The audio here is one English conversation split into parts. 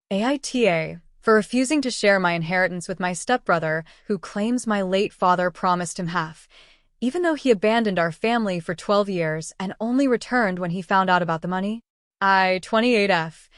AITA, for refusing to share my inheritance with my stepbrother, who claims my late father promised him half, even though he abandoned our family for 12 years and only returned when he found out about the money. I, 28F,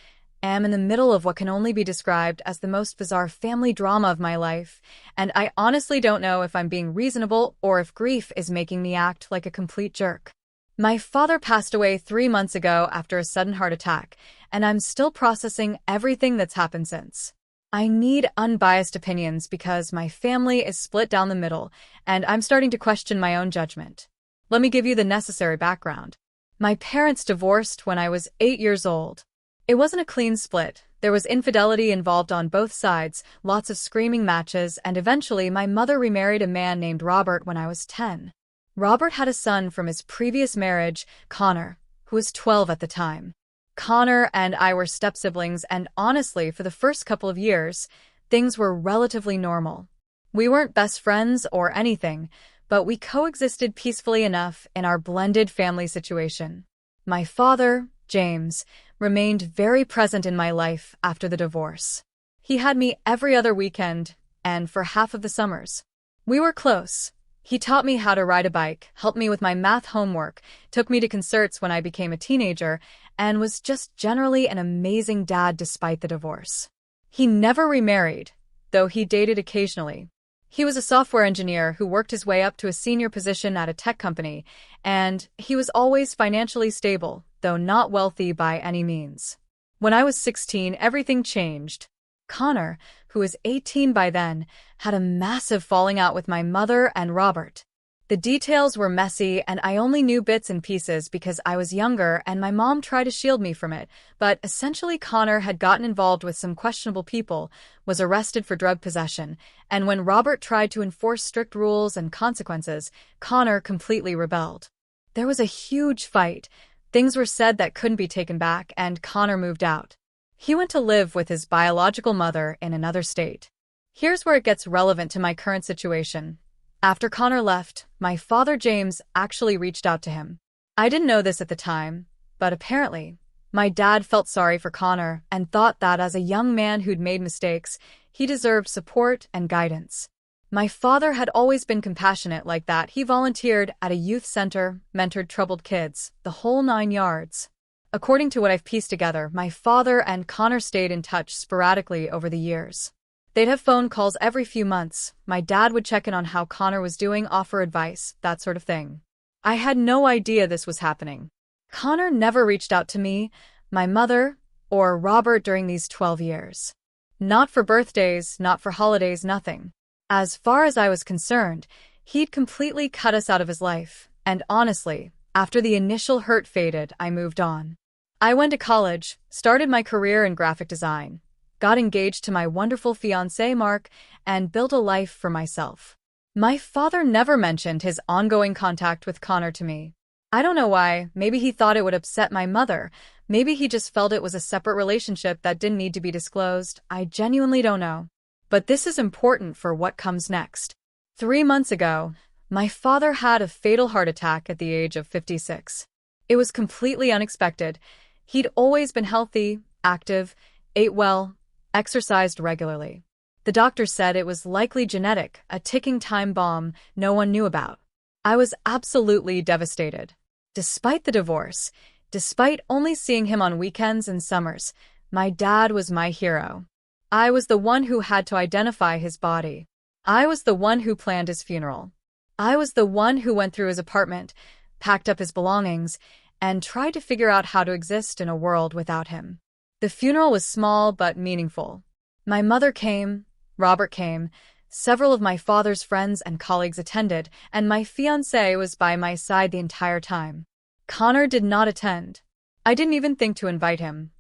am in the middle of what can only be described as the most bizarre family drama of my life, and I honestly don't know if I'm being reasonable or if grief is making me act like a complete jerk. My father passed away 3 months ago after a sudden heart attack, and I'm still processing everything that's happened since. I need unbiased opinions because my family is split down the middle, and I'm starting to question my own judgment. Let me give you the necessary background. My parents divorced when I was 8 years old. It wasn't a clean split. There was infidelity involved on both sides, lots of screaming matches, and eventually my mother remarried a man named Robert when I was 10. Robert had a son from his previous marriage, Connor, who was 12 at the time. Connor and I were step-siblings, and honestly, for the first couple of years, things were relatively normal. We weren't best friends or anything, but we coexisted peacefully enough in our blended family situation. My father, James, remained very present in my life after the divorce. He had me every other weekend, and for half of the summers. We were close. He taught me how to ride a bike, helped me with my math homework, took me to concerts when I became a teenager, and was just generally an amazing dad despite the divorce. He never remarried, though he dated occasionally. He was a software engineer who worked his way up to a senior position at a tech company, and he was always financially stable, though not wealthy by any means. When I was 16, everything changed. Connor, who was 18 by then, had a massive falling out with my mother and Robert. The details were messy, and I only knew bits and pieces because I was younger and my mom tried to shield me from it, but essentially Connor had gotten involved with some questionable people, was arrested for drug possession, and when Robert tried to enforce strict rules and consequences, Connor completely rebelled. There was a huge fight. Things were said that couldn't be taken back, and Connor moved out. He went to live with his biological mother in another state. Here's where it gets relevant to my current situation. After Connor left, my father James actually reached out to him. I didn't know this at the time, but apparently, my dad felt sorry for Connor and thought that as a young man who'd made mistakes, he deserved support and guidance. My father had always been compassionate like that. He volunteered at a youth center, mentored troubled kids, the whole 9 yards. According to what I've pieced together, my father and Connor stayed in touch sporadically over the years. They'd have phone calls every few months. My dad would check in on how Connor was doing, offer advice, that sort of thing. I had no idea this was happening. Connor never reached out to me, my mother, or Robert during these 12 years. Not for birthdays, not for holidays, nothing. As far as I was concerned, he'd completely cut us out of his life, and honestly, after the initial hurt faded, I moved on. I went to college, started my career in graphic design, got engaged to my wonderful fiancé Mark, and built a life for myself. My father never mentioned his ongoing contact with Connor to me. I don't know why. Maybe he thought it would upset my mother. Maybe he just felt it was a separate relationship that didn't need to be disclosed. I genuinely don't know. But this is important for what comes next. 3 months ago, my father had a fatal heart attack at the age of 56. It was completely unexpected. He'd always been healthy, active, ate well, exercised regularly. The doctor said it was likely genetic, a ticking time bomb no one knew about. I was absolutely devastated. Despite the divorce, despite only seeing him on weekends and summers, my dad was my hero. I was the one who had to identify his body. I was the one who planned his funeral. I was the one who went through his apartment, packed up his belongings, and tried to figure out how to exist in a world without him. The funeral was small but meaningful. My mother came, Robert came, several of my father's friends and colleagues attended, and my fiancé was by my side the entire time. Connor did not attend. I didn't even think to invite him.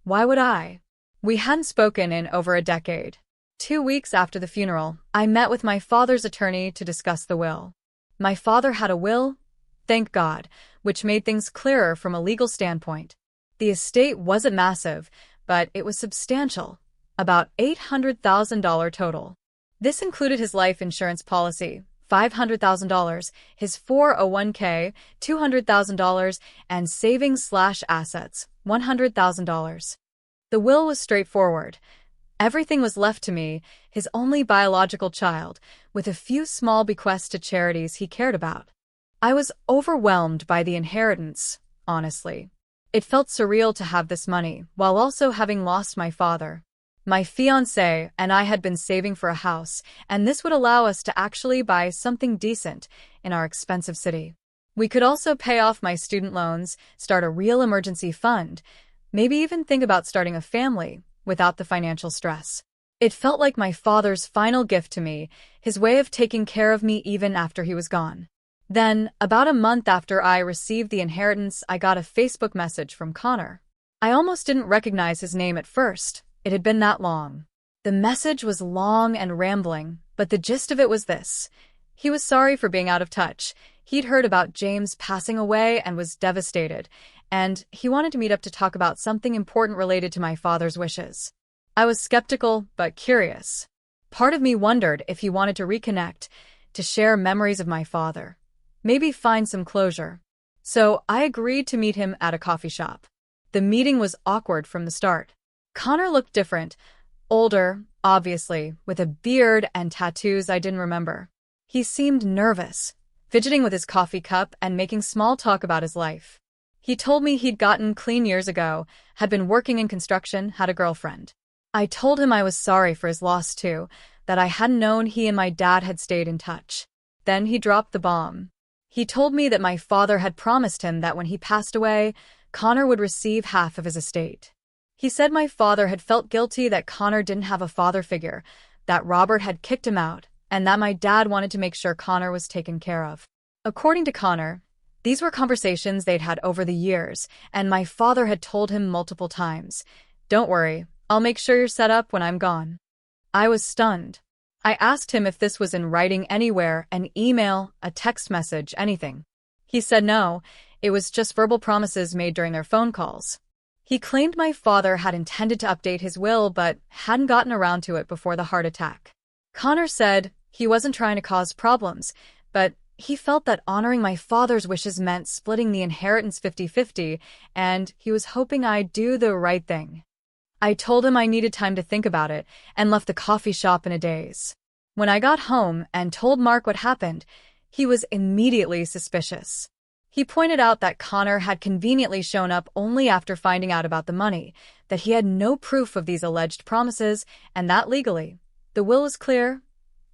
Why would I? We hadn't spoken in over a decade. 2 weeks after the funeral, I met with my father's attorney to discuss the will. My father had a will, thank God, which made things clearer from a legal standpoint. The estate wasn't massive, but it was substantial, about $800,000 total. This included his life insurance policy, $500,000, his 401k, $200,000, and savings/assets, $100,000. The will was straightforward. Everything was left to me, his only biological child, with a few small bequests to charities he cared about. I was overwhelmed by the inheritance, honestly. It felt surreal to have this money, while also having lost my father. My fiancé and I had been saving for a house, and this would allow us to actually buy something decent in our expensive city. We could also pay off my student loans, start a real emergency fund, maybe even think about starting a family without the financial stress. It felt like my father's final gift to me, his way of taking care of me even after he was gone. Then, about a month after I received the inheritance, I got a Facebook message from Connor. I almost didn't recognize his name at first. It had been that long. The message was long and rambling, but the gist of it was this. He was sorry for being out of touch. He'd heard about James passing away and was devastated, and he wanted to meet up to talk about something important related to my father's wishes. I was skeptical, but curious. Part of me wondered if he wanted to reconnect, to share memories of my father. Maybe find some closure. So I agreed to meet him at a coffee shop. The meeting was awkward from the start. Connor looked different, older, obviously, with a beard and tattoos I didn't remember. He seemed nervous, fidgeting with his coffee cup and making small talk about his life. He told me he'd gotten clean years ago, had been working in construction, had a girlfriend. I told him I was sorry for his loss too, that I hadn't known he and my dad had stayed in touch. Then he dropped the bomb. He told me that my father had promised him that when he passed away, Connor would receive half of his estate. He said my father had felt guilty that Connor didn't have a father figure, that Robert had kicked him out, and that my dad wanted to make sure Connor was taken care of. According to Connor, these were conversations they'd had over the years, and my father had told him multiple times, "Don't worry, I'll make sure you're set up when I'm gone." I was stunned. I asked him if this was in writing anywhere, an email, a text message, anything. He said no, it was just verbal promises made during their phone calls. He claimed my father had intended to update his will but hadn't gotten around to it before the heart attack. Connor said he wasn't trying to cause problems, but he felt that honoring my father's wishes meant splitting the inheritance 50-50, and he was hoping I'd do the right thing. I told him I needed time to think about it and left the coffee shop in a daze. When I got home and told Mark what happened, he was immediately suspicious. He pointed out that Connor had conveniently shown up only after finding out about the money, that he had no proof of these alleged promises, and that legally, the will was clear,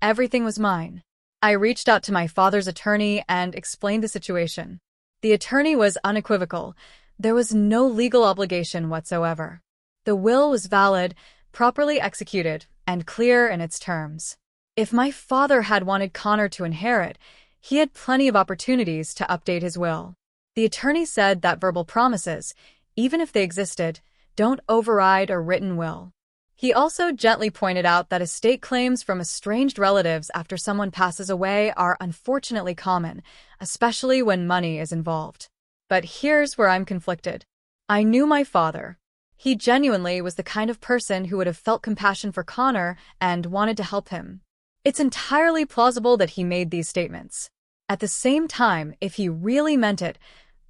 everything was mine. I reached out to my father's attorney and explained the situation. The attorney was unequivocal. There was no legal obligation whatsoever. The will was valid, properly executed, and clear in its terms. If my father had wanted Connor to inherit, he had plenty of opportunities to update his will. The attorney said that verbal promises, even if they existed, don't override a written will. He also gently pointed out that estate claims from estranged relatives after someone passes away are unfortunately common, especially when money is involved. But here's where I'm conflicted. I knew my father. He genuinely was the kind of person who would have felt compassion for Connor and wanted to help him. It's entirely plausible that he made these statements. At the same time, if he really meant it,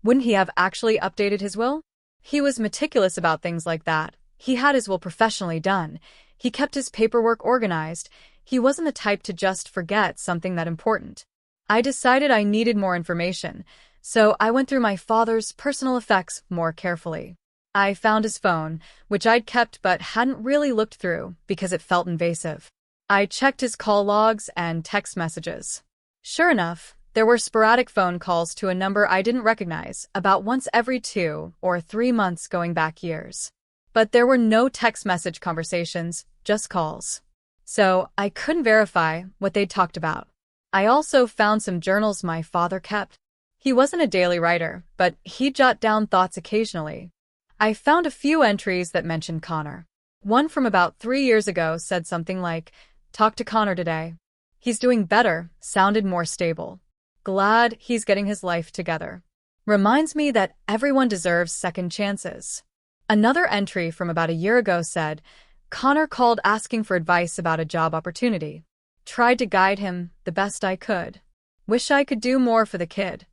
wouldn't he have actually updated his will? He was meticulous about things like that. He had his will professionally done. He kept his paperwork organized. He wasn't the type to just forget something that important. I decided I needed more information, so I went through my father's personal effects more carefully. I found his phone, which I'd kept but hadn't really looked through because it felt invasive. I checked his call logs and text messages. Sure enough, there were sporadic phone calls to a number I didn't recognize, about once every 2 or 3 months going back years. But there were no text message conversations, just calls. So I couldn't verify what they'd talked about. I also found some journals my father kept. He wasn't a daily writer, but he'd jot down thoughts occasionally. I found a few entries that mentioned Connor. One from about 3 years ago said something like, "Talk to Connor today. He's doing better, sounded more stable. Glad he's getting his life together. Reminds me that everyone deserves second chances." Another entry from about a year ago said, "Connor called asking for advice about a job opportunity. Tried to guide him the best I could. Wish I could do more for the kid."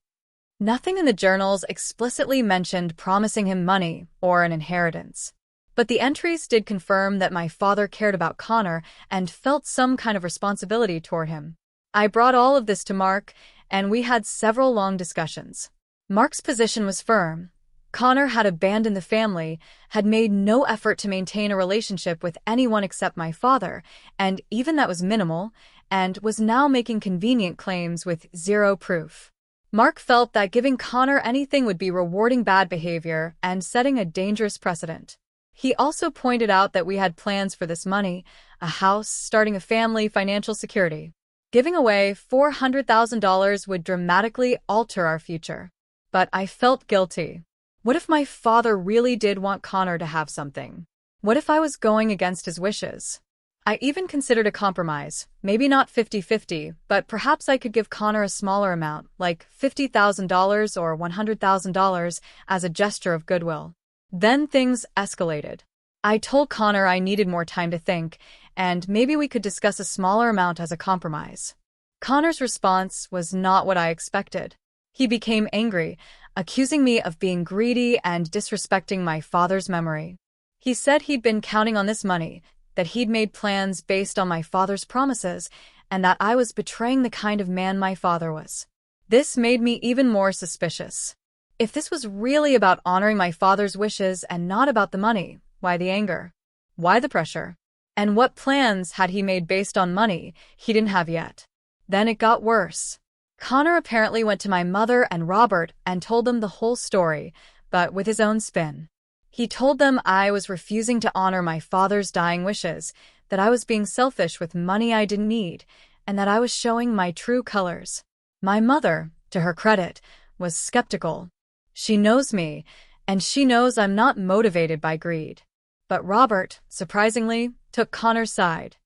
Nothing in the journals explicitly mentioned promising him money or an inheritance. But the entries did confirm that my father cared about Connor and felt some kind of responsibility toward him. I brought all of this to Mark, and we had several long discussions. Mark's position was firm. Connor had abandoned the family, had made no effort to maintain a relationship with anyone except my father, and even that was minimal, and was now making convenient claims with zero proof. Mark felt that giving Connor anything would be rewarding bad behavior and setting a dangerous precedent. He also pointed out that we had plans for this money, a house, starting a family, financial security. Giving away $400,000 would dramatically alter our future. But I felt guilty. What if my father really did want Connor to have something? What if I was going against his wishes? I even considered a compromise, maybe not 50-50, but perhaps I could give Connor a smaller amount, like $50,000 or $100,000, as a gesture of goodwill. Then things escalated. I told Connor I needed more time to think, and maybe we could discuss a smaller amount as a compromise. Connor's response was not what I expected. He became angry, accusing me of being greedy and disrespecting my father's memory. He said he'd been counting on this money, that he'd made plans based on my father's promises, and that I was betraying the kind of man my father was. This made me even more suspicious. If this was really about honoring my father's wishes and not about the money, why the anger? Why the pressure? And what plans had he made based on money he didn't have yet? Then it got worse. Connor apparently went to my mother and Robert and told them the whole story, but with his own spin. He told them I was refusing to honor my father's dying wishes, that I was being selfish with money I didn't need, and that I was showing my true colors. My mother, to her credit, was skeptical. She knows me, and she knows I'm not motivated by greed. But Robert, surprisingly, took Connor's side.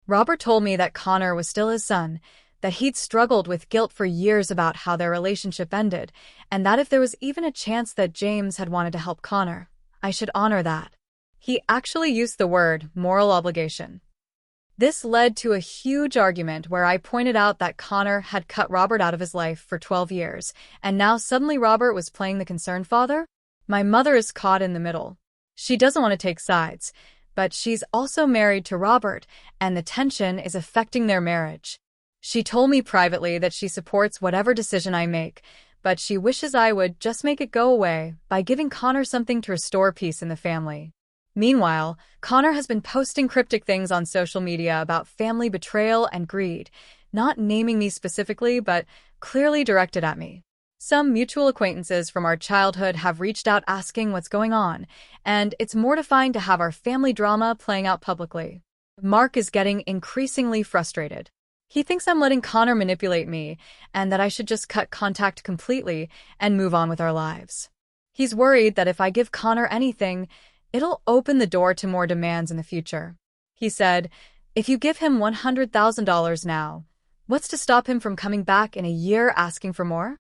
Robert told me that Connor was still his son, that he'd struggled with guilt for years about how their relationship ended, and that if there was even a chance that James had wanted to help Connor, I should honor that. He actually used the word moral obligation. This led to a huge argument where I pointed out that Connor had cut Robert out of his life for 12 years, and now suddenly Robert was playing the concerned father? My mother is caught in the middle. She doesn't want to take sides, but she's also married to Robert, and the tension is affecting their marriage. She told me privately that she supports whatever decision I make, but she wishes I would just make it go away by giving Connor something to restore peace in the family. Meanwhile, Connor has been posting cryptic things on social media about family betrayal and greed, not naming me specifically, but clearly directed at me. Some mutual acquaintances from our childhood have reached out asking what's going on, and it's mortifying to have our family drama playing out publicly. Mark is getting increasingly frustrated. He thinks I'm letting Connor manipulate me, and that I should just cut contact completely and move on with our lives. He's worried that if I give Connor anything, it'll open the door to more demands in the future. He said, if you give him $100,000 now, what's to stop him from coming back in a year asking for more?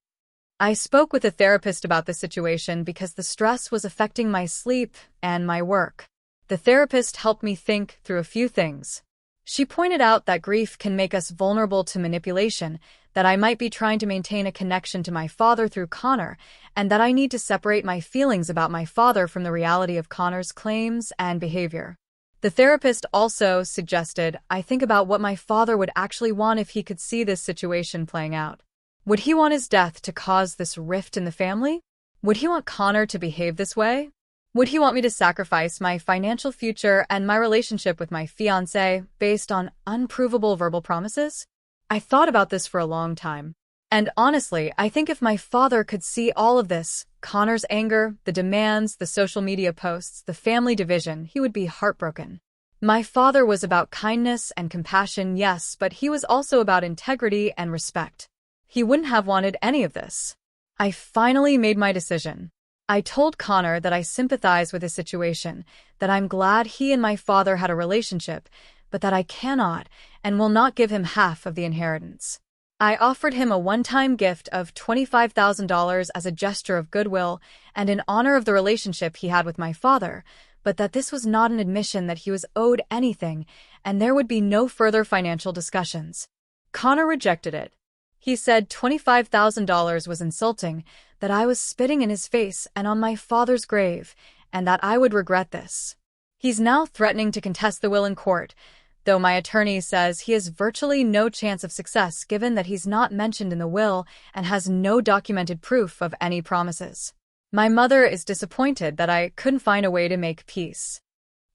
I spoke with a therapist about the situation because the stress was affecting my sleep and my work. The therapist helped me think through a few things. She pointed out that grief can make us vulnerable to manipulation, that I might be trying to maintain a connection to my father through Connor, and that I need to separate my feelings about my father from the reality of Connor's claims and behavior. The therapist also suggested I think about what my father would actually want if he could see this situation playing out. Would he want his death to cause this rift in the family? Would he want Connor to behave this way? Would he want me to sacrifice my financial future and my relationship with my fiancé based on unprovable verbal promises? I thought about this for a long time. And honestly, I think if my father could see all of this, Connor's anger, the demands, the social media posts, the family division, he would be heartbroken. My father was about kindness and compassion, yes, but he was also about integrity and respect. He wouldn't have wanted any of this. I finally made my decision. I told Connor that I sympathize with his situation, that I'm glad he and my father had a relationship, but that I cannot and will not give him half of the inheritance. I offered him a one-time gift of $25,000 as a gesture of goodwill and in honor of the relationship he had with my father, but that this was not an admission that he was owed anything and there would be no further financial discussions. Connor rejected it. He said $25,000 was insulting, that I was spitting in his face and on my father's grave, and that I would regret this. He's now threatening to contest the will in court, though my attorney says he has virtually no chance of success given that he's not mentioned in the will and has no documented proof of any promises. My mother is disappointed that I couldn't find a way to make peace.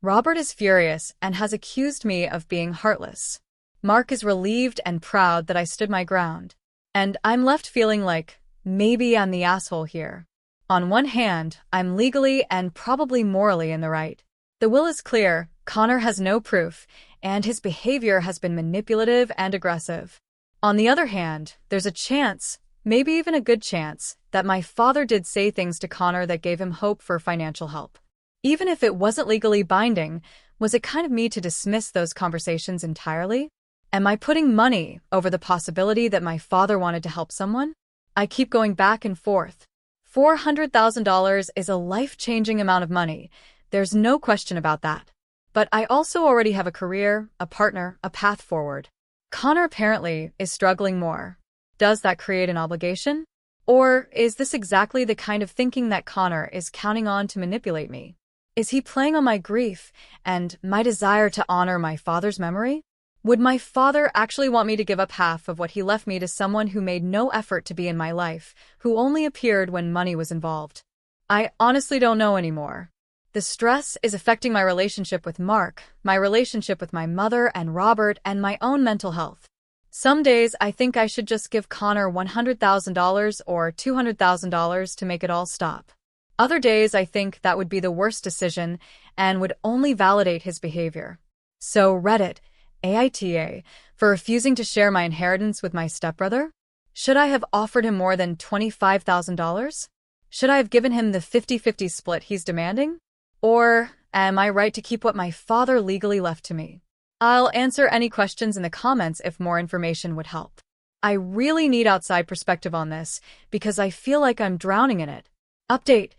Robert is furious and has accused me of being heartless. Mark is relieved and proud that I stood my ground. And I'm left feeling like maybe I'm the asshole here. On one hand, I'm legally and probably morally in the right. The will is clear, Connor has no proof, and his behavior has been manipulative and aggressive. On the other hand, there's a chance, maybe even a good chance, that my father did say things to Connor that gave him hope for financial help. Even if it wasn't legally binding, was it kind of me to dismiss those conversations entirely? Am I putting money over the possibility that my father wanted to help someone? I keep going back and forth. $400,000 is a life-changing amount of money. There's no question about that. But I also already have a career, a partner, a path forward. Connor apparently is struggling more. Does that create an obligation? Or is this exactly the kind of thinking that Connor is counting on to manipulate me? Is he playing on my grief and my desire to honor my father's memory? Would my father actually want me to give up half of what he left me to someone who made no effort to be in my life, who only appeared when money was involved? I honestly don't know anymore. The stress is affecting my relationship with Mark, my relationship with my mother and Robert, and my own mental health. Some days I think I should just give Connor $100,000 or $200,000 to make it all stop. Other days I think that would be the worst decision and would only validate his behavior. So Reddit, AITA, for refusing to share my inheritance with my stepbrother? Should I have offered him more than $25,000? Should I have given him the 50-50 split he's demanding? Or am I right to keep what my father legally left to me? I'll answer any questions in the comments if more information would help. I really need outside perspective on this because I feel like I'm drowning in it. Update.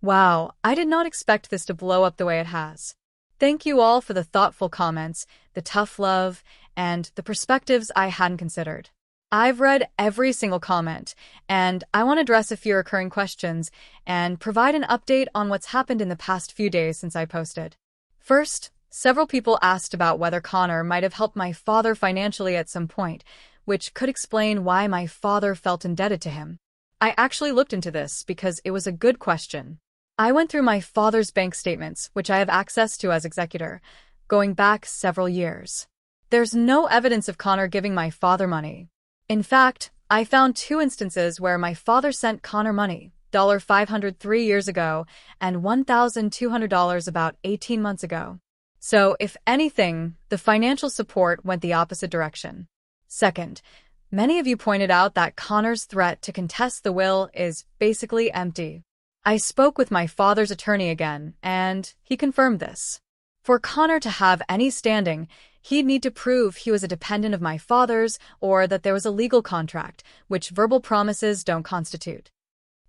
Wow, I did not expect this to blow up the way it has. Thank you all for the thoughtful comments, the tough love, and the perspectives I hadn't considered. I've read every single comment, and I want to address a few recurring questions and provide an update on what's happened in the past few days since I posted. First, several people asked about whether Connor might have helped my father financially at some point, which could explain why my father felt indebted to him. I actually looked into this because it was a good question. I went through my father's bank statements, which I have access to as executor, going back several years. There's no evidence of Connor giving my father money. In fact, I found 2 instances where my father sent Connor money, $500 3 years ago and $1,200 about 18 months ago. So, if anything, the financial support went the opposite direction. Second, many of you pointed out that Connor's threat to contest the will is basically empty. I spoke with my father's attorney again, and he confirmed this. For Connor to have any standing, he'd need to prove he was a dependent of my father's or that there was a legal contract, which verbal promises don't constitute.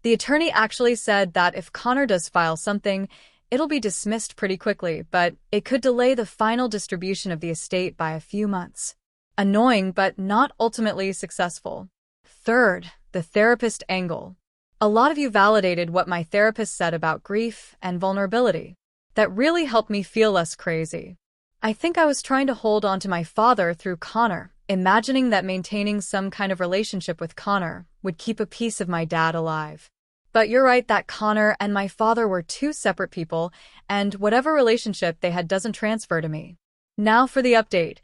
The attorney actually said that if Connor does file something, it'll be dismissed pretty quickly, but it could delay the final distribution of the estate by a few months. Annoying, but not ultimately successful. Third, the therapist angle. A lot of you validated what my therapist said about grief and vulnerability. That really helped me feel less crazy. I think I was trying to hold on to my father through Connor, imagining that maintaining some kind of relationship with Connor would keep a piece of my dad alive. But you're right that Connor and my father were 2 separate people, and whatever relationship they had doesn't transfer to me. Now for the update.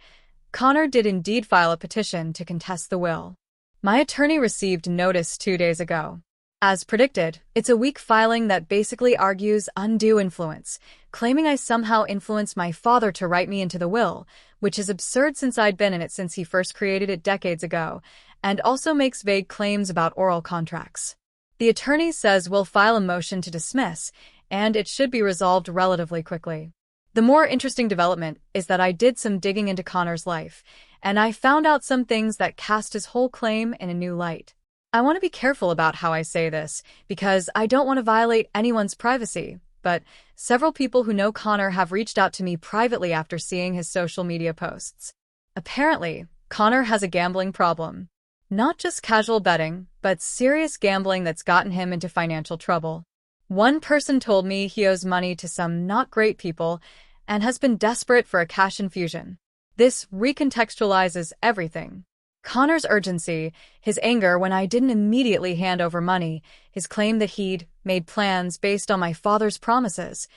Connor did indeed file a petition to contest the will. My attorney received notice 2 days ago. As predicted, it's a weak filing that basically argues undue influence, claiming I somehow influenced my father to write me into the will, which is absurd since I'd been in it since he first created it decades ago, and also makes vague claims about oral contracts. The attorney says we'll file a motion to dismiss, and it should be resolved relatively quickly. The more interesting development is that I did some digging into Connor's life, and I found out some things that cast his whole claim in a new light. I want to be careful about how I say this, because I don't want to violate anyone's privacy, but several people who know Connor have reached out to me privately after seeing his social media posts. Apparently, Connor has a gambling problem. Not just casual betting, but serious gambling that's gotten him into financial trouble. One person told me he owes money to some not great people, and has been desperate for a cash infusion. This recontextualizes everything. Connor's urgency, his anger when I didn't immediately hand over money, his claim that he'd made plans based on my father's promises.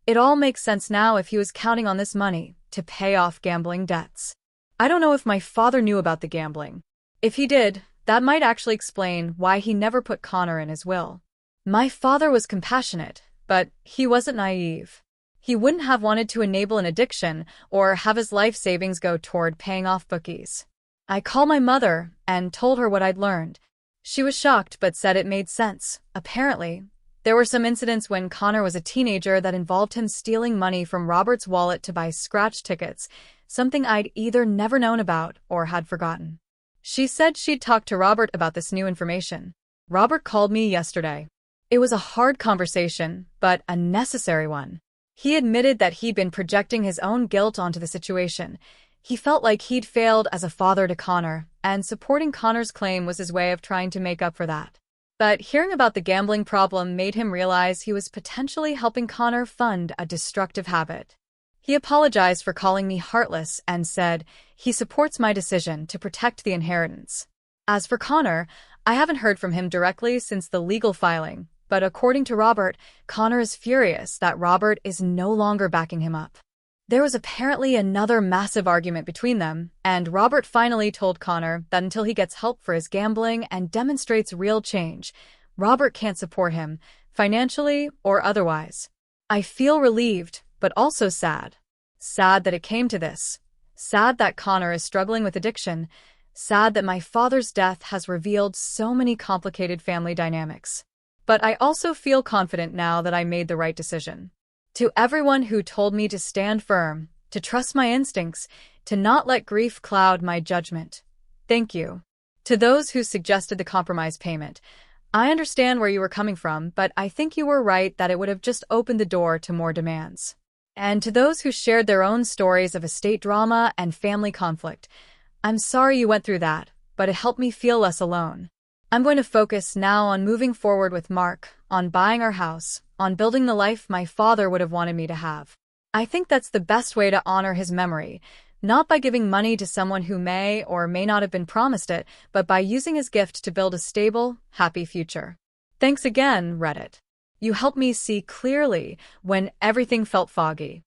It all makes sense now if he was counting on this money to pay off gambling debts. I don't know if my father knew about the gambling. If he did, that might actually explain why he never put Connor in his will. My father was compassionate, but he wasn't naive. He wouldn't have wanted to enable an addiction or have his life savings go toward paying off bookies. I called my mother and told her what I'd learned. She was shocked but said it made sense. Apparently, there were some incidents when Connor was a teenager that involved him stealing money from Robert's wallet to buy scratch tickets, something I'd either never known about or had forgotten. She said she'd talked to Robert about this new information. Robert called me yesterday. It was a hard conversation, but a necessary one. He admitted that he'd been projecting his own guilt onto the situation. He felt like he'd failed as a father to Connor, and supporting Connor's claim was his way of trying to make up for that. But hearing about the gambling problem made him realize he was potentially helping Connor fund a destructive habit. He apologized for calling me heartless and said he supports my decision to protect the inheritance. As for Connor, I haven't heard from him directly since the legal filing, but according to Robert, Connor is furious that Robert is no longer backing him up. There was apparently another massive argument between them, and Robert finally told Connor that until he gets help for his gambling and demonstrates real change, Robert can't support him, financially or otherwise. I feel relieved, but also sad. Sad that it came to this. Sad that Connor is struggling with addiction. Sad that my father's death has revealed so many complicated family dynamics. But I also feel confident now that I made the right decision. To everyone who told me to stand firm, to trust my instincts, to not let grief cloud my judgment, thank you. To those who suggested the compromise payment, I understand where you were coming from, but I think you were right that it would have just opened the door to more demands. And to those who shared their own stories of estate drama and family conflict, I'm sorry you went through that, but it helped me feel less alone. I'm going to focus now on moving forward with Mark, on buying our house, on building the life my father would have wanted me to have. I think that's the best way to honor his memory, not by giving money to someone who may or may not have been promised it, but by using his gift to build a stable, happy future. Thanks again, Reddit. You helped me see clearly when everything felt foggy.